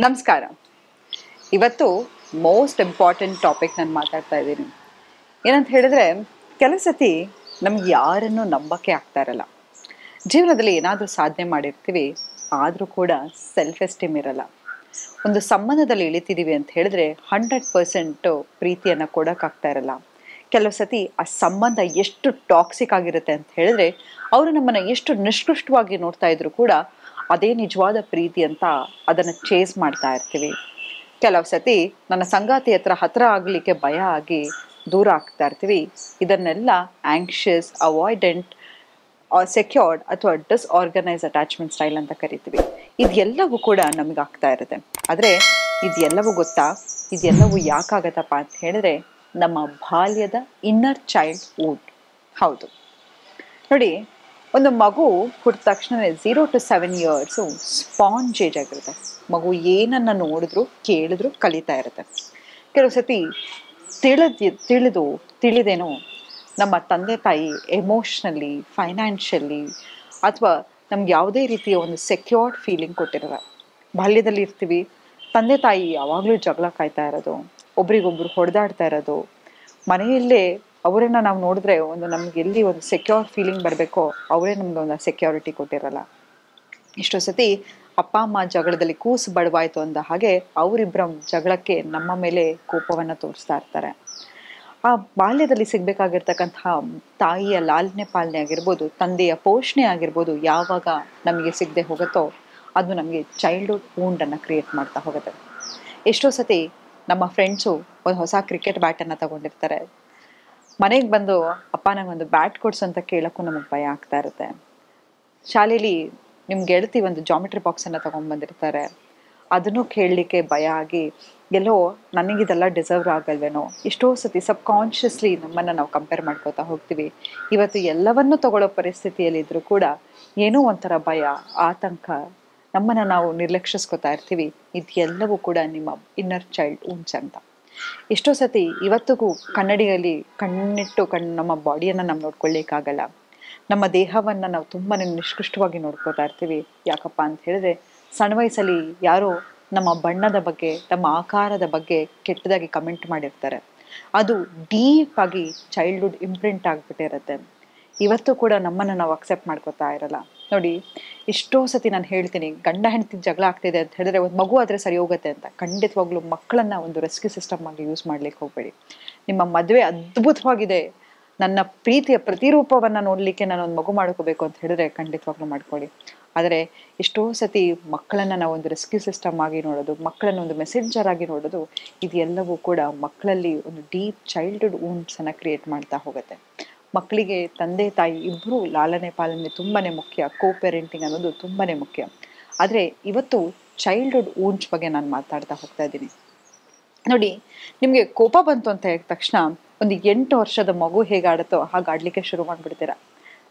ನಮಸ್ಕಾರ. ಇವತ್ತು most important topic ನಾನು ಮಾತಾಡ್ತಾ ಇದ್ದೀನಿ. ಏನಂತ ಹೇಳಿದ್ರೆ, ಕೆಲವು ಸತಿ ನಮ್ಗೆ ಯಾರನ್ನು ನಂಬಕ್ಕೆ ಆಗ್ತಾ ಇರಲ್ಲ. ಜೀವನದಲ್ಲಿ ಏನಾದರೂ ಸಾಧನೆ ಮಾಡಿರ್ತೀವಿ, ಆದರೂ ಕೂಡ ಸೆಲ್ಫ್ ಎಸ್ಟೀಮ್ ಇರಲ್ಲ. ಒಂದು ಸಂಬಂಧದಲ್ಲಿ ಇಳಿತಿದ್ದೀವಿ ಅಂತ ಹೇಳಿದ್ರೆ 100% ಪ್ರೀತಿಯನ್ನು ಕೊಡೋಕ್ಕಾಗ್ತಾ ಇರಲ್ಲ. ಕೆಲವು ಸತಿ ಆ ಸಂಬಂಧ ಎಷ್ಟು ಟಾಕ್ಸಿಕ್ ಆಗಿರುತ್ತೆ ಅಂತ ಹೇಳಿದ್ರೆ, ಅವರು ನಮ್ಮನ್ನು ಎಷ್ಟು ನಿಷ್ಕೃಷ್ಟವಾಗಿ ನೋಡ್ತಾ ಇದ್ರು ಕೂಡ ಅದೇ ನಿಜವಾದ ಪ್ರೀತಿ ಅಂತ ಅದನ್ನು ಚೇಸ್ ಮಾಡ್ತಾ ಇರ್ತೀವಿ. ಕೆಲವು ಸತಿ ನನ್ನ ಸಂಗಾತಿ ಹತ್ರ ಆಗಲಿಕ್ಕೆ ಭಯ ಆಗಿ ದೂರ ಆಗ್ತಾ ಇರ್ತೀವಿ. ಇದನ್ನೆಲ್ಲ ಆಂಕ್ಷಿಯಸ್, ಅವಾಯ್ಡೆಂಟ್, ಸೆಕ್ಯೂರ್ಡ್ ಅಥವಾ ಡಿಸ್ಆರ್ಗನೈಸ್ ಅಟ್ಯಾಚ್ಮೆಂಟ್ ಸ್ಟೈಲ್ ಅಂತ ಕರಿತೀವಿ. ಇದೆಲ್ಲವೂ ಕೂಡ ನಮಗೆ ಆಗ್ತಾ ಇರುತ್ತೆ. ಆದರೆ ಇದೆಲ್ಲವೂ ಗೊತ್ತಾ, ಇದೆಲ್ಲವೂ ಯಾಕಾಗತ್ತಪ್ಪ ಅಂತ ಹೇಳಿದ್ರೆ, ನಮ್ಮ ಬಾಲ್ಯದ ಇನ್ನರ್ ಚೈಲ್ಡ್ ವುಡ್. ಹೌದು ನೋಡಿ, ಒಂದು ಮಗು ಹುಟ್ಟಿದ ತಕ್ಷಣ 0 to 7 years ಸ್ಪಾಂಜ್ ಏಜ್ ಆಗಿರುತ್ತೆ. ಮಗು ಏನನ್ನ ನೋಡಿದ್ರು ಕೇಳಿದ್ರು ಕಲಿತಾ ಇರುತ್ತೆ. ಕೆಲವು ಸತಿ ತಿಳಿದೇನೋ ನಮ್ಮ ತಂದೆ ತಾಯಿ ಎಮೋಷ್ನಲಿ, ಫೈನಾನ್ಷಿಯಲಿ ಅಥವಾ ನಮ್ಗೆ ಯಾವುದೇ ರೀತಿಯ ಒಂದು ಸೆಕ್ಯೂರ್ಡ್ ಫೀಲಿಂಗ್ ಕೊಟ್ಟಿರಲ್ಲ. ಬಾಲ್ಯದಲ್ಲಿ ಇರ್ತೀವಿ, ತಂದೆ ತಾಯಿ ಯಾವಾಗಲೂ ಜಗಳ ಕಾಯ್ತಾ ಇರೋದು, ಒಬ್ರಿಗೊಬ್ರು ಹೊಡೆದಾಡ್ತಾ ಇರೋದು, ಮನೆಯಲ್ಲೇ ಅವರನ್ನ ನಾವು ನೋಡಿದ್ರೆ ನಮ್ಗೆ ಎಲ್ಲಿ ಒಂದು ಸೆಕ್ಯೂರ್ ಫೀಲಿಂಗ್ ಬರಬೇಕೋ ಅವರೇ ನಮ್ಗೆ ಒಂದು ಸೆಕ್ಯೂರಿಟಿ ಕೊಟ್ಟಿರಲ್ಲ. ಇಷ್ಟೋ ಸತಿ ಅಪ್ಪ ಅಮ್ಮ ಜಗಳದಲ್ಲಿ ಕೂಸು ಬಡವಾಯ್ತು ಅಂದ ಹಾಗೆ ಅವರಿಬ್ಬರ ಜಗಳಕ್ಕೆ ನಮ್ಮ ಮೇಲೆ ಕೋಪವನ್ನು ತೋರಿಸ್ತಾ ಇರ್ತಾರೆ. ಆ ಬಾಲ್ಯದಲ್ಲಿ ಸಿಗ್ಬೇಕಾಗಿರ್ತಕ್ಕಂತಹ ತಾಯಿಯ ಲಾಲನೆ ಪಾಲನೆ ಆಗಿರ್ಬೋದು, ತಂದೆಯ ಪೋಷಣೆ ಆಗಿರ್ಬೋದು, ಯಾವಾಗ ನಮಗೆ ಸಿಗದೆ ಹೋಗುತ್ತೋ ಅದು ನಮಗೆ ಚೈಲ್ಡ್ಹುಡ್ ವೂಂಡನ್ನು ಕ್ರಿಯೇಟ್ ಮಾಡ್ತಾ ಹೋಗುತ್ತೆ. ಎಷ್ಟೋ ಸತಿ ನಮ್ಮ ಫ್ರೆಂಡ್ಸು ಒಂದು ಹೊಸ ಕ್ರಿಕೆಟ್ ಬ್ಯಾಟನ್ನು ತಗೊಂಡಿರ್ತಾರೆ. ಮನೆಗೆ ಬಂದು ಅಪ್ಪ ನಂಗೊಂದು ಬ್ಯಾಟ್ ಕೊಡ್ಸು ಅಂತ ಕೇಳೋಕ್ಕೂ ನಮಗೆ ಭಯ ಆಗ್ತಾ ಇರುತ್ತೆ. ಶಾಲೆಯಲ್ಲಿ ನಿಮ್ಮ ಗೆಳತಿ ಒಂದು ಜಾಮೆಟ್ರಿ ಬಾಕ್ಸನ್ನು ತೊಗೊಂಡ್ಬಂದಿರ್ತಾರೆ, ಅದನ್ನು ಕೇಳಲಿಕ್ಕೆ ಭಯ ಆಗಿ ಎಲ್ಲೋ ನನಗಿದೆಲ್ಲ ಡಿಸರ್ವ್ ಆಗಲ್ವೇನೋ, ಎಷ್ಟೋ ಸತಿ ಸಬ್ಕಾನ್ಷಿಯಸ್ಲಿ ನಮ್ಮನ್ನು ನಾವು ಕಂಪೇರ್ ಮಾಡ್ಕೋತಾ ಹೋಗ್ತೀವಿ. ಇವತ್ತು ಎಲ್ಲವನ್ನೂ ತಗೊಳ್ಳೋ ಪರಿಸ್ಥಿತಿಯಲ್ಲಿದ್ದರೂ ಕೂಡ ಏನೋ ಒಂಥರ ಭಯ, ಆತಂಕ, ನಮ್ಮನ್ನು ನಾವು ನಿರ್ಲಕ್ಷಿಸ್ಕೋತಾ ಇರ್ತೀವಿ. ಇದೆಲ್ಲವೂ ಕೂಡ ನಿಮ್ಮ ಇನ್ನರ್ ಚೈಲ್ಡ್ ವುಂಡ್ಸ್ ಅಂತ. ಎಷ್ಟೋ ಸತಿ ಇವತ್ತಿಗೂ ಕನ್ನಡಿಯಲ್ಲಿ ಕಣ್ಣಿಟ್ಟು ನಮ್ಮ ಬಾಡಿಯನ್ನು ನಾವು ನೋಡ್ಕೊಳ್ಳಿಕ್ಕಾಗಲ್ಲ. ನಮ್ಮ ದೇಹವನ್ನು ನಾವು ತುಂಬಾ ನಿಷ್ಕೃಷ್ಟವಾಗಿ ನೋಡ್ಕೋತಾ ಇರ್ತೀವಿ. ಯಾಕಪ್ಪ ಅಂತ ಹೇಳಿದ್ರೆ, ಸಣ್ಣ ವಯಸ್ಸಲ್ಲಿ ಯಾರೋ ನಮ್ಮ ಬಣ್ಣದ ಬಗ್ಗೆ, ನಮ್ಮ ಆಕಾರದ ಬಗ್ಗೆ ಕೆಟ್ಟದಾಗಿ ಕಮೆಂಟ್ ಮಾಡಿರ್ತಾರೆ. ಅದು ಡೀಪ್ ಆಗಿ ಚೈಲ್ಡ್ಹುಡ್ ಇಂಪ್ರಿಂಟ್ ಆಗಿಬಿಟ್ಟಿರುತ್ತೆ. ಇವತ್ತು ಕೂಡ ನಮ್ಮನ್ನು ನಾವು ಅಕ್ಸೆಪ್ಟ್ ಮಾಡ್ಕೋತಾ ಇರಲ್ಲ. ನೋಡಿ, ಎಷ್ಟೋ ಸತಿ ನಾನು ಹೇಳ್ತೀನಿ, ಗಂಡ ಹೆಂಡತಿ ಜಗಳ ಆಗ್ತಿದೆ ಅಂತ ಹೇಳಿದ್ರೆ ಒಂದು ಮಗು ಆದರೆ ಸರಿ ಹೋಗುತ್ತೆ ಅಂತ. ಖಂಡಿತವಾಗ್ಲೂ ಮಕ್ಕಳನ್ನು ಒಂದು ರೆಸ್ಕ್ಯೂ ಸಿಸ್ಟಮ್ ಆಗಿ ಯೂಸ್ ಮಾಡ್ಲಿಕ್ಕೆ ಹೋಗಬೇಡಿ. ನಿಮ್ಮ ಮದುವೆ ಅದ್ಭುತವಾಗಿದೆ, ನನ್ನ ಪ್ರೀತಿಯ ಪ್ರತಿರೂಪವನ್ನು ನೋಡಲಿಕ್ಕೆ ನಾನು ಒಂದು ಮಗು ಮಾಡ್ಕೋಬೇಕು ಅಂತ ಹೇಳಿದ್ರೆ ಖಂಡಿತವಾಗ್ಲೂ ಮಾಡ್ಕೊಳ್ಳಿ. ಆದರೆ ಎಷ್ಟೋ ಸತಿ ಮಕ್ಕಳನ್ನು ನಾವು ಒಂದು ರೆಸ್ಕ್ಯೂ ಸಿಸ್ಟಮ್ ಆಗಿ ನೋಡೋದು, ಮಕ್ಕಳನ್ನು ಒಂದು ಮೆಸೆಂಜರ್ ಆಗಿ ನೋಡೋದು, ಇದೆಲ್ಲವೂ ಕೂಡ ಮಕ್ಕಳಲ್ಲಿ ಒಂದು ಡೀಪ್ ಚೈಲ್ಡ್ಹುಡ್ ವೂಂಡ್ಸನ್ನು ಕ್ರಿಯೇಟ್ ಮಾಡ್ತಾ ಹೋಗುತ್ತೆ. ಮಕ್ಕಳಿಗೆ ತಂದೆ ತಾಯಿ ಇಬ್ಬರು ಲಾಲನೆ ಪಾಲನೆ ತುಂಬಾ ಮುಖ್ಯ. ಪೇರೆಂಟಿಂಗ್ ಅನ್ನೋದು ತುಂಬಾ ಮುಖ್ಯ. ಆದರೆ ಇವತ್ತು ಚೈಲ್ಡ್ಹುಡ್ ವೂಂಡ್ಸ್ ಬಗ್ಗೆ ನಾನು ಮಾತಾಡ್ತಾ ಹೋಗ್ತಾ ಇದ್ದೀನಿ. ನೋಡಿ, ನಿಮಗೆ ಕೋಪ ಬಂತು ಅಂತ ಹೇಳಿದ ತಕ್ಷಣ ಒಂದು 8 ವರ್ಷದ ಮಗು ಹೇಗೆ ಆಡುತ್ತೋ ಹಾಗೆ ಆಡಲಿಕ್ಕೆ ಶುರು ಮಾಡಿಬಿಡ್ತೀರಾ.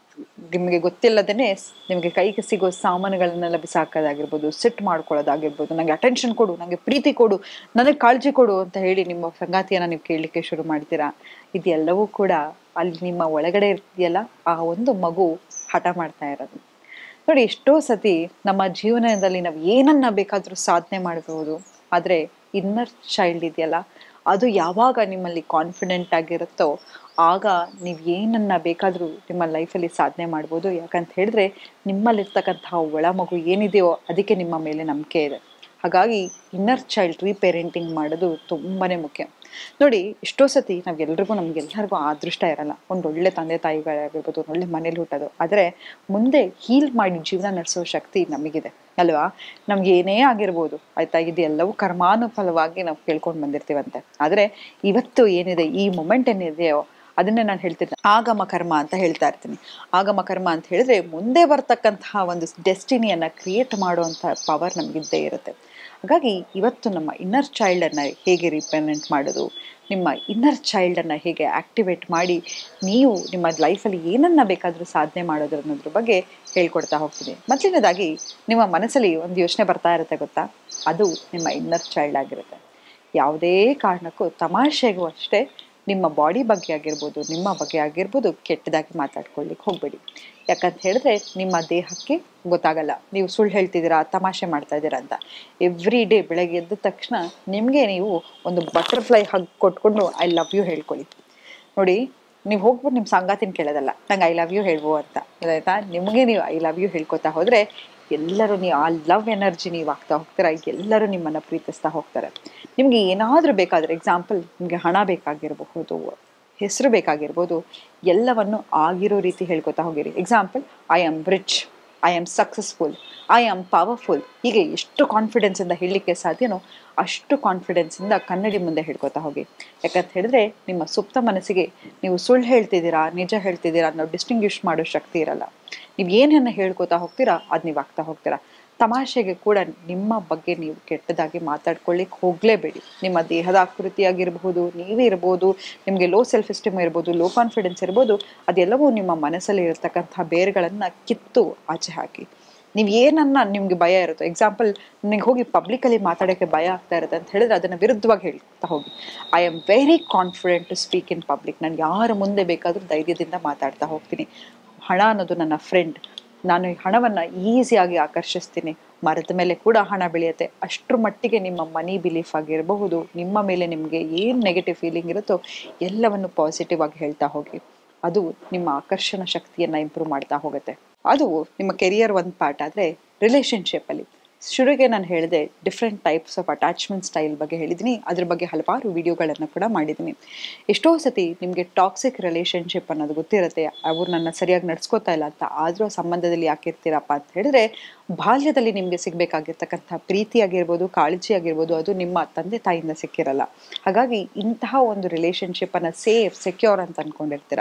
ನಿಮಗೆ ಗೊತ್ತಿಲ್ಲದೇನೆ ನಿಮಗೆ ಕೈಗೆ ಸಿಗೋ ಸಾಮಾನುಗಳನ್ನೆಲ್ಲ ಬಿಸಾಕೋದಾಗಿರ್ಬೋದು, ಸಿಟ್ಟು ಮಾಡ್ಕೊಳ್ಳೋದಾಗಿರ್ಬೋದು, ನನಗೆ ಅಟೆನ್ಷನ್ ಕೊಡು, ನನಗೆ ಪ್ರೀತಿ ಕೊಡು, ನನಗೆ ಕಾಳಜಿ ಕೊಡು ಅಂತ ಹೇಳಿ ನಿಮ್ಮ ಸಂಗಾತಿಯನ್ನು ನೀವು ಕೇಳಲಿಕ್ಕೆ ಶುರು ಮಾಡ್ತೀರಾ. ಇದೆಲ್ಲವೂ ಕೂಡ ಅಲ್ಲಿ ನಿಮ್ಮ ಒಳಗಡೆ ಇರ್ತೀಯಲ್ಲ, ಆ ಒಂದು ಮಗು ಹಠ ಮಾಡ್ತಾ ಇರೋದು. ನೋಡಿ, ಎಷ್ಟೋ ಸತಿ ನಮ್ಮ ಜೀವನದಲ್ಲಿ ನಾವು ಏನನ್ನ ಬೇಕಾದರೂ ಸಾಧನೆ ಮಾಡಬಹುದು. ಆದರೆ ಇನ್ನರ್ ಚೈಲ್ಡ್ ಇದೆಯಲ್ಲ, ಅದು ಯಾವಾಗ ನಿಮ್ಮಲ್ಲಿ ಕಾನ್ಫಿಡೆಂಟ್ ಆಗಿರುತ್ತೋ ಆಗ ನೀವು ಏನನ್ನ ಬೇಕಾದರೂ ನಿಮ್ಮ ಲೈಫಲ್ಲಿ ಸಾಧನೆ ಮಾಡ್ಬೋದು. ಯಾಕಂತ ಹೇಳಿದ್ರೆ ನಿಮ್ಮಲ್ಲಿರ್ತಕ್ಕಂತಹ ಒಳ ಮಗು ಏನಿದೆಯೋ ಅದಕ್ಕೆ ನಿಮ್ಮ ಮೇಲೆ ನಂಬಿಕೆ ಇದೆ. ಹಾಗಾಗಿ ಇನ್ನರ್ ಚೈಲ್ಡ್ ರೀಪೇರೆಂಟಿಂಗ್ ಮಾಡೋದು ತುಂಬಾ ಮುಖ್ಯ. ನೋಡಿ, ಎಷ್ಟೋ ಸತಿ ನಮಗೆಲ್ಲರಿಗೂ ಆ ಅದೃಷ್ಟ ಇರಲ್ಲ. ಒಂದು ಒಳ್ಳೆ ತಂದೆ ತಾಯಿಗಳಾಗಿರ್ಬೋದು, ಒಂದು ಒಳ್ಳೆ ಮನೇಲಿ ಹುಟ್ಟೋದು. ಆದರೆ ಮುಂದೆ ಹೀಲ್ ಮಾಡಿ ಜೀವನ ನಡೆಸೋ ಶಕ್ತಿ ನಮಗಿದೆ ಅಲ್ವಾ. ನಮ್ಗೆ ಏನೇ ಆಗಿರ್ಬೋದು, ಆಯ್ತಾ, ಇದೆಲ್ಲವೂ ಕರ್ಮಾನುಫಲವಾಗಿ ನಾವು ಕೇಳ್ಕೊಂಡು ಬಂದಿರ್ತೀವಂತೆ. ಆದರೆ ಇವತ್ತು ಏನಿದೆ, ಈ ಮೊಮೆಂಟ್ ಏನಿದೆಯೋ ಅದನ್ನೇ ನಾನು ಹೇಳ್ತೀನಿ, ಆಗಮ ಕರ್ಮ ಅಂತ ಹೇಳ್ತಾ ಇರ್ತೀನಿ. ಆಗಮ ಕರ್ಮ ಅಂತ ಹೇಳಿದ್ರೆ ಮುಂದೆ ಬರ್ತಕ್ಕಂತಹ ಒಂದು ಡೆಸ್ಟಿನಿಯನ್ನು ಕ್ರಿಯೇಟ್ ಮಾಡುವಂಥ ಪವರ್ ನಮಗಿದ್ದೇ ಇರುತ್ತೆ. ಹಾಗಾಗಿ ಇವತ್ತು ನಮ್ಮ ಇನ್ನರ್ ಚೈಲ್ಡನ್ನು ಹೇಗೆ ರಿಪ್ರೆಸೆಂಟ್ ಮಾಡೋದು, ನಿಮ್ಮ ಇನ್ನರ್ ಚೈಲ್ಡನ್ನು ಹೇಗೆ ಆ್ಯಕ್ಟಿವೇಟ್ ಮಾಡಿ ನೀವು ನಿಮ್ಮ ಲೈಫಲ್ಲಿ ಏನನ್ನ ಬೇಕಾದರೂ ಸಾಧನೆ ಮಾಡೋದು ಅನ್ನೋದ್ರ ಬಗ್ಗೆ ಹೇಳ್ಕೊಡ್ತಾ ಹೋಗ್ತೀನಿ. ಮೊದಲನೇದಾಗಿ ನಿಮ್ಮ ಮನಸ್ಸಲ್ಲಿ ಒಂದು ಯೋಚನೆ ಬರ್ತಾ ಇರುತ್ತೆ ಗೊತ್ತಾ, ಅದು ನಿಮ್ಮ ಇನ್ನರ್ ಚೈಲ್ಡ್ ಆಗಿರುತ್ತೆ. ಯಾವುದೇ ಕಾರಣಕ್ಕೂ ತಮಾಷೆಗೂ ಅಷ್ಟೇ ನಿಮ್ಮ ಬಾಡಿ ಬಗ್ಗೆ ಆಗಿರ್ಬೋದು, ನಿಮ್ಮ ಬಗ್ಗೆ ಆಗಿರ್ಬೋದು ಕೆಟ್ಟದಾಗಿ ಮಾತಾಡ್ಕೊಳ್ಳಿಕ್ಕೆ ಹೋಗಬೇಡಿ. ಯಾಕಂತ ಹೇಳಿದ್ರೆ ನಿಮ್ಮ ದೇಹಕ್ಕೆ ಗೊತ್ತಾಗಲ್ಲ ನೀವು ಸುಳ್ಳು ಹೇಳ್ತಿದ್ದೀರಾ, ತಮಾಷೆ ಮಾಡ್ತಾ ಇದ್ದೀರಾ ಅಂತ. ಎವ್ರಿ ಡೇ ಬೆಳಗ್ಗೆ ಎದ್ದ ತಕ್ಷಣ ನಿಮಗೆ ನೀವು ಒಂದು ಬಟರ್ಫ್ಲೈ ಹಗ್ ಕೊಟ್ಕೊಂಡು ಐ ಲವ್ ಯು ಹೇಳ್ಕೊಳ್ಳಿ. ನೋಡಿ, ನೀವು ಹೋಗ್ಬಿಟ್ಟು ನಿಮ್ಮ ಸಂಗಾತಿನ ಕೇಳೋದಲ್ಲ ನಂಗೆ ಐ ಲವ್ ಯು ಹೇಳ್ಬೋ ಅಂತ, ಆಯ್ತಾ? ನಿಮಗೆ ನೀವು ಐ ಲವ್ ಯು ಹೇಳ್ಕೊತಾ ಹೋದರೆ ಎಲ್ಲರೂ ನೀವು ಆ ಲವ್ ಎನರ್ಜಿ ನೀವು ಆಗ್ತಾ ಹೋಗ್ತೀರಾ, ಎಲ್ಲರೂ ನಿಮ್ಮನ್ನು ಪ್ರೀತಿಸ್ತಾ ಹೋಗ್ತಾರೆ. ನಿಮಗೆ ಏನಾದರೂ ಬೇಕಾದರೆ, ಎಕ್ಸಾಂಪಲ್ ನಿಮಗೆ ಹಣ ಬೇಕಾಗಿರಬಹುದು, ಹೆಸರು ಬೇಕಾಗಿರ್ಬೋದು, ಎಲ್ಲವನ್ನು ಆಗಿರೋ ರೀತಿ ಹೇಳ್ಕೊತಾ ಹೋಗಿರಿ. Example, I am rich, I am successful, I am powerful. ಹೀಗೆ ಎಷ್ಟು ಕಾನ್ಫಿಡೆನ್ಸಿಂದ ಹೇಳಲಿಕ್ಕೆ ಸಾಧ್ಯನೋ ಅಷ್ಟು ಕಾನ್ಫಿಡೆನ್ಸಿಂದ ಕನ್ನಡಿ ಮುಂದೆ ಹೇಳ್ಕೊತಾ ಹೋಗಿ. ಯಾಕಂತ ಹೇಳಿದ್ರೆ ನಿಮ್ಮ ಸುಪ್ತ ಮನಸ್ಸಿಗೆ ನೀವು ಸುಳ್ಳು ಹೇಳ್ತಿದ್ದೀರಾ, ನಿಜ ಹೇಳ್ತಿದ್ದೀರಾ ಅನ್ನೋ ಡಿಸ್ಟಿಂಗ್ವಿಷ್ ಮಾಡೋ ಶಕ್ತಿ ಇರಲ್ಲ. ನೀವು ಏನನ್ನ ಹೇಳ್ಕೊತಾ ಹೋಗ್ತೀರಾ ಅದು ನೀವು ಆಗ್ತಾ ಹೋಗ್ತೀರಾ. ತಮಾಷೆಗೆ ಕೂಡ ನಿಮ್ಮ ಬಗ್ಗೆ ನೀವು ಕೆಟ್ಟದಾಗಿ ಮಾತಾಡ್ಕೊಳ್ಳಿಕ್ಕೆ ಹೋಗಲೇಬೇಡಿ. ನಿಮ್ಮ ದೇಹದ ಆಕೃತಿ ಆಗಿರಬಹುದು, ನೀವೇ ಇರ್ಬೋದು, ನಿಮಗೆ ಲೋ ಸೆಲ್ಫ್ ಎಸ್ಟೀಮ್ ಇರ್ಬೋದು, ಲೋ ಕಾನ್ಫಿಡೆನ್ಸ್ ಇರ್ಬೋದು, ಅದೆಲ್ಲವೂ ನಿಮ್ಮ ಮನಸ್ಸಲ್ಲಿ ಇರತಕ್ಕಂಥ ಬೇರುಗಳನ್ನು ಕಿತ್ತು ಆಚೆ ಹಾಕಿ. ನೀವು ಏನನ್ನ ನಿಮ್ಗೆ ಭಯ ಇರುತ್ತೋ, ಎಕ್ಸಾಂಪಲ್ ನಿಮಗೆ ಹೋಗಿ ಪಬ್ಲಿಕಲ್ಲಿ ಮಾತಾಡೋಕ್ಕೆ ಭಯ ಆಗ್ತಾ ಇರುತ್ತೆ ಅಂತ ಹೇಳಿದ್ರೆ ಅದನ್ನು ವಿರುದ್ಧವಾಗಿ ಹೇಳ್ತಾ ಹೋಗಿ. I am very confident to speak in public. ನಾನು ಯಾರ ಮುಂದೆ ಬೇಕಾದರೂ ಧೈರ್ಯದಿಂದ ಮಾತಾಡ್ತಾ ಹೋಗ್ತೀನಿ. ಹಣ ಅನ್ನೋದು ನನ್ನ ಫ್ರೆಂಡ್, ನಾನು ಈ ಹಣವನ್ನು ಈಸಿಯಾಗಿ ಆಕರ್ಷಿಸ್ತೀನಿ. ಮರದ ಮೇಲೆ ಕೂಡ ಹಣ ಬೆಳೆಯುತ್ತೆ. ಅಷ್ಟರ ಮಟ್ಟಿಗೆ ನಿಮ್ಮ ಮನಿ ಬಿಲೀಫ್ ಆಗಿರಬಹುದು, ನಿಮ್ಮ ಮೇಲೆ ನಿಮಗೆ ಏನು ನೆಗೆಟಿವ್ ಫೀಲಿಂಗ್ ಇರುತ್ತೋ ಎಲ್ಲವನ್ನು ಪಾಸಿಟಿವ್ ಆಗಿ ಹೇಳ್ತಾ ಹೋಗಿ. ಅದು ನಿಮ್ಮ ಆಕರ್ಷಣ ಶಕ್ತಿಯನ್ನು ಇಂಪ್ರೂವ್ ಮಾಡ್ತಾ ಹೋಗುತ್ತೆ. ಅದು ನಿಮ್ಮ ಕೆರಿಯರ್ ಒಂದು ಪಾರ್ಟ್. ಆದರೆ ರಿಲೇಷನ್ಶಿಪ್ಪಲ್ಲಿ ಶುರುವಿಗೆ ನಾನು ಹೇಳಿದೆ different types of attachment style ಬಗ್ಗೆ ಹೇಳಿದ್ದೀನಿ. ಅದ್ರ ಬಗ್ಗೆ ಹಲವಾರು ವಿಡಿಯೋಗಳನ್ನು ಕೂಡ ಮಾಡಿದ್ದೀನಿ. ಎಷ್ಟೋ ಸತಿ ನಿಮಗೆ ಟಾಕ್ಸಿಕ್ ರಿಲೇಷನ್ಶಿಪ್ ಅನ್ನೋದು ಗೊತ್ತಿರುತ್ತೆ, ಅವ್ರು ನನ್ನ ಸರಿಯಾಗಿ ನಡ್ಸ್ಕೋತಾ ಇಲ್ಲ ಅಂತ. ಆದರೂ ಸಂಬಂಧದಲ್ಲಿ ಯಾಕಿರ್ತೀರಪ್ಪ ಅಂತ ಹೇಳಿದ್ರೆ, ಬಾಲ್ಯದಲ್ಲಿ ನಿಮಗೆ ಸಿಗಬೇಕಾಗಿರ್ತಕ್ಕಂಥ ಪ್ರೀತಿ ಆಗಿರ್ಬೋದು, ಕಾಳಜಿ ಆಗಿರ್ಬೋದು, ಅದು ನಿಮ್ಮ ತಂದೆ ತಾಯಿಯಿಂದ ಸಿಕ್ಕಿರಲ್ಲ. ಹಾಗಾಗಿ ಇಂತಹ ಒಂದು ರಿಲೇಷನ್ಶಿಪ್ಪನ್ನು ಸೇಫ್, ಸೆಕ್ಯೂರ್ ಅಂತ ಅಂದ್ಕೊಂಡಿರ್ತೀರ.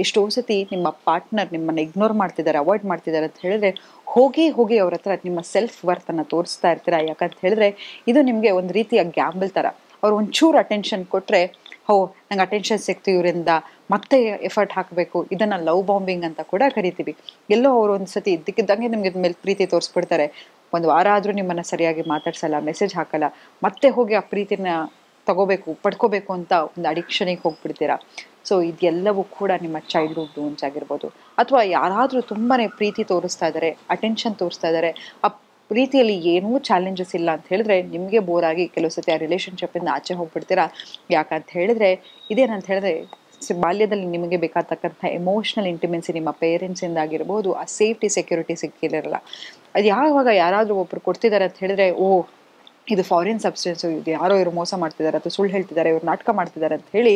ಎಷ್ಟೋ ಸತಿ ನಿಮ್ಮ ಪಾರ್ಟ್ನರ್ ನಿಮ್ಮನ್ನು ಇಗ್ನೋರ್ ಮಾಡ್ತಿದ್ದಾರೆ, ಅವಾಯ್ಡ್ ಮಾಡ್ತಿದ್ದಾರೆ ಅಂತ ಹೇಳಿದ್ರೆ ಹೋಗಿ ಅವ್ರ ಹತ್ರ ನಿಮ್ಮ ಸೆಲ್ಫ್ ವರ್ತನ್ನು ತೋರಿಸ್ತಾ ಇರ್ತೀರ. ಯಾಕಂತ ಹೇಳಿದ್ರೆ ಇದು ನಿಮಗೆ ಒಂದು ರೀತಿಯ ಗ್ಯಾಂಬಲ್ ಥರ. ಅವ್ರು ಒಂಚೂರು ಅಟೆನ್ಷನ್ ಕೊಟ್ಟರೆ, ನಂಗೆ ಅಟೆನ್ಷನ್ ಸಿಕ್ತು ಇವರಿಂದ, ಮತ್ತೆ ಎಫರ್ಟ್ ಹಾಕಬೇಕು, ಇದನ್ನು ಲವ್ ಬಾಂಬಿಂಗ್ ಅಂತ ಕೂಡ ಕರಿತೀವಿ. ಎಲ್ಲೋ ಅವರು ಒಂದು ಸತಿ ಇದ್ದಕ್ಕಿದ್ದಂಗೆ ನಿಮಗೆ ಮೇಲೆ ಪ್ರೀತಿ ತೋರಿಸ್ಬಿಡ್ತಾರೆ. ಒಂದು ವಾರ ಆದರೂ ನಿಮ್ಮನ್ನು ಸರಿಯಾಗಿ ಮಾತಾಡ್ಸಲ್ಲ, ಮೆಸೇಜ್ ಹಾಕಲ್ಲ, ಮತ್ತೆ ಹೋಗಿ ಆ ಪ್ರೀತಿನ ತಗೋಬೇಕು, ಪಡ್ಕೋಬೇಕು ಅಂತ ಒಂದು ಅಡಿಕ್ಷನಿಗೆ ಹೋಗ್ಬಿಡ್ತೀರಾ. ಸೊ ಇದೆಲ್ಲವೂ ಕೂಡ ನಿಮ್ಮ ಚೈಲ್ಡ್ಹುಡ್ ವೂಂಡ್ಸ್ ಆಗಿರ್ಬೋದು. ಅಥವಾ ಯಾರಾದರೂ ತುಂಬಾ ಪ್ರೀತಿ ತೋರಿಸ್ತಾ ಇದ್ದಾರೆ, ಅಟೆನ್ಷನ್ ತೋರಿಸ್ತಾ ಇದ್ದಾರೆ, ಆ ಪ್ರೀತಿಯಲ್ಲಿ ಏನೂ ಚಾಲೆಂಜಸ್ ಇಲ್ಲ ಅಂತ ಹೇಳಿದ್ರೆ ನಿಮಗೆ ಬೋರ್ ಆಗಿ ಕೆಲವು ಸತಿ ಆ ರಿಲೇಷನ್ಶಿಪ್ಪಿಂದ ಆಚೆ ಹೋಗ್ಬಿಡ್ತೀರಾ. ಯಾಕಂತ ಹೇಳಿದ್ರೆ ಇದೇನಂತ ಹೇಳಿದ್ರೆ ಬಾಲ್ಯದಲ್ಲಿ ನಿಮಗೆ ಬೇಕಾಗ್ತಕ್ಕಂಥ ಎಮೋಷ್ನಲ್ ಇಂಟಿಮೆನ್ಸಿ ನಿಮ್ಮ ಪೇರೆಂಟ್ಸಿಂದ ಆಗಿರ್ಬೋದು, ಆ ಸೇಫ್ಟಿ ಸೆಕ್ಯೂರಿಟಿ ಸಿಕ್ಕಿರಲ್ಲ. ಅದು ಯಾವಾಗ ಯಾರಾದರೂ ಒಬ್ರು ಕೊಡ್ತಿದ್ದಾರೆ ಅಂತ ಹೇಳಿದ್ರೆ, ಇದು ಫಾರಿನ್ ಸಬ್ಸ್ಟೆನ್ಸು, ಇದು ಯಾರೋ ಇವರು ಮೋಸ ಮಾಡ್ತಿದ್ದಾರೆ ಅಥವಾ ಸುಳ್ಳು ಹೇಳ್ತಿದ್ದಾರೆ, ಇವರು ನಾಟಕ ಮಾಡ್ತಿದ್ದಾರೆ ಅಂತ ಹೇಳಿ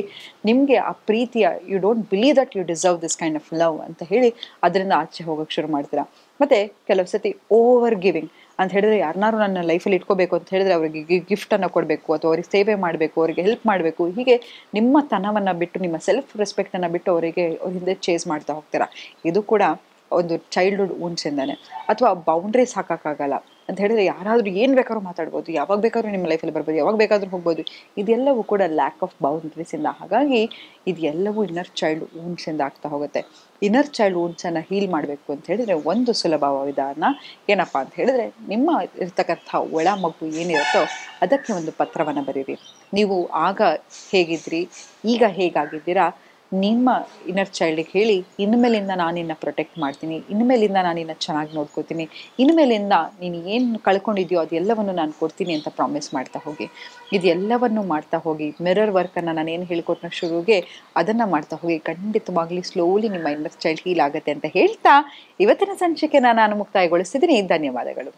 ನಿಮಗೆ ಆ ಪ್ರೀತಿಯ you don't believe that you deserve this kind of love ಅಂತ ಹೇಳಿ ಅದರಿಂದ ಆಚೆ ಹೋಗೋಕ್ಕೆ ಶುರು ಮಾಡ್ತೀರಾ. ಮತ್ತು ಕೆಲವು ಸತಿ ಓವರ್ ಗಿವಿಂಗ್ ಅಂತ ಹೇಳಿದ್ರೆ, ಯಾರನ್ನಾರು ನನ್ನ ಲೈಫಲ್ಲಿ ಇಟ್ಕೋಬೇಕು ಅಂತ ಹೇಳಿದ್ರೆ ಅವರಿಗೆ ಗಿಫ್ಟನ್ನು ಕೊಡಬೇಕು, ಅಥವಾ ಅವ್ರಿಗೆ ಸೇವೆ ಮಾಡಬೇಕು, ಅವರಿಗೆ ಹೆಲ್ಪ್ ಮಾಡಬೇಕು. ಹೀಗೆ ನಿಮ್ಮ ತನವನ್ನು ಬಿಟ್ಟು, ನಿಮ್ಮ ಸೆಲ್ಫ್ ರೆಸ್ಪೆಕ್ಟನ್ನು ಬಿಟ್ಟು ಅವ್ರ ಹಿಂದೆ ಚೇಸ್ ಮಾಡ್ತಾ ಹೋಗ್ತೀರಾ. ಇದು ಕೂಡ ಒಂದು ಚೈಲ್ಡ್ಹುಡ್ ವೂಂಡ್ಸಿಂದಾನೆ. ಅಥವಾ ಬೌಂಡ್ರೀಸ್ ಹಾಕೋಕ್ಕಾಗಲ್ಲ ಅಂತ ಹೇಳಿದ್ರೆ, ಯಾರಾದರೂ ಏನು ಬೇಕಾದ್ರೂ ಮಾತಾಡ್ಬೋದು, ಯಾವಾಗ ಬೇಕಾದ್ರೂ ನಿಮ್ಮ ಲೈಫಲ್ಲಿ ಬರ್ಬೋದು, ಯಾವಾಗ ಬೇಕಾದ್ರೂ ಹೋಗ್ಬೋದು. ಇದೆಲ್ಲವೂ ಕೂಡ ಲ್ಯಾಕ್ ಆಫ್ ಬೌಂಡ್ರೀಸಿಂದ. ಹಾಗಾಗಿ ಇದೆಲ್ಲವೂ ಇನ್ನರ್ ಚೈಲ್ಡ್ ವೂಂಡ್ಸಿಂದ ಆಗ್ತಾ ಹೋಗುತ್ತೆ. ಇನ್ನರ್ ಚೈಲ್ಡ್ ವೂಂಡ್ಸನ್ನು ಹೀಲ್ ಮಾಡಬೇಕು ಅಂತ ಹೇಳಿದ್ರೆ ಒಂದು ಸುಲಭ ವಿಧಾನ ಏನಪ್ಪ ಅಂತ ಹೇಳಿದ್ರೆ, ನಿಮ್ಮ ಇರ್ತಕ್ಕಂಥ ಒಳ ಮಗು ಏನಿರುತ್ತೋ ಅದಕ್ಕೆ ಒಂದು ಪತ್ರವನ್ನು ಬರೀರಿ. ನೀವು ಆಗ ಹೇಗಿದ್ರಿ, ಈಗ ಹೇಗಾಗಿದ್ದೀರಾ, ನಿಮ್ಮ ಇನ್ನರ್ ಚೈಲ್ಡಿಗೆ ಹೇಳಿ, ಇನ್ಮೇಲಿಂದ ನಾನು ನಿನ್ನ ಪ್ರೊಟೆಕ್ಟ್ ಮಾಡ್ತೀನಿ, ಇನ್ಮೇಲಿಂದ ನಾನು ನಿನ್ನ ಚೆನ್ನಾಗಿ ನೋಡ್ಕೋತೀನಿ, ಇನ್ಮೇಲಿಂದ ನೀನು ಏನು ಕಳ್ಕೊಂಡಿದ್ಯೋ ಅದೆಲ್ಲವನ್ನು ನಾನು ಕೊಡ್ತೀನಿ ಅಂತ ಪ್ರಾಮಿಸ್ ಮಾಡ್ತಾ ಹೋಗಿ. ಇದೆಲ್ಲವನ್ನು ಮಾಡ್ತಾ ಹೋಗಿ. ಮಿರರ್ ವರ್ಕನ್ನು ನಾನು ಏನು ಹೇಳ್ಕೊಟ್ನ ಶುರುಗೆ ಅದನ್ನು ಮಾಡ್ತಾ ಹೋಗಿ. ಖಂಡಿತವಾಗ್ಲಿ ಸ್ಲೋಲಿ ನಿಮ್ಮ ಇನ್ನರ್ ಚೈಲ್ಡ್ ಹೀಲ್ ಆಗುತ್ತೆ ಅಂತ ಹೇಳ್ತಾ ಇವತ್ತಿನ ಸಂಚಿಕೆನ ನಾನು ಮುಕ್ತಾಯಗೊಳಿಸ್ತಿದ್ದೀನಿ. ಧನ್ಯವಾದಗಳು.